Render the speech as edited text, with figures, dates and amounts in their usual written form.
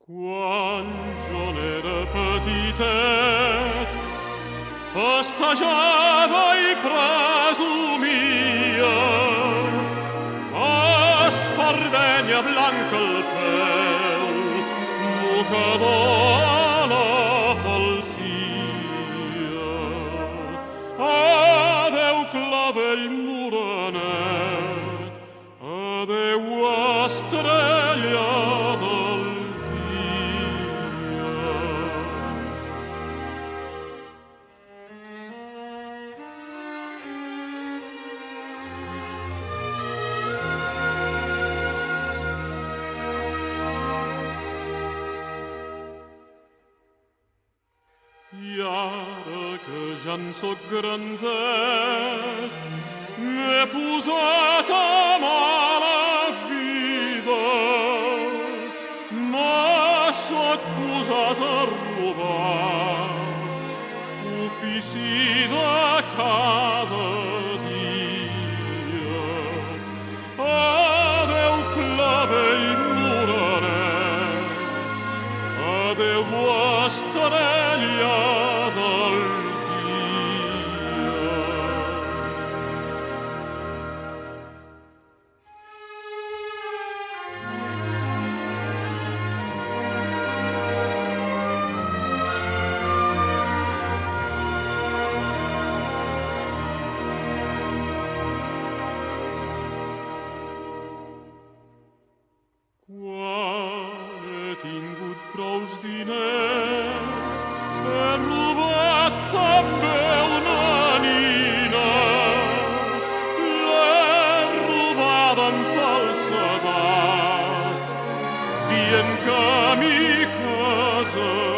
Quan jo n'era petitet, festejava i presumia, espardenya blanca al peu, mocador a la falsia. Adeu, clavell morenet, adeu, estrella del dia. I ara que ja en sóc grandet, m'he posat a mala vida, m'ha posat a robar, ofici de cada dia. Adeu, clavell morenet, adeu, estrella del dia. Quan he tingut prous diners, he robat també una nina. L'he robada amb falsedat, dient que m'hi casaré.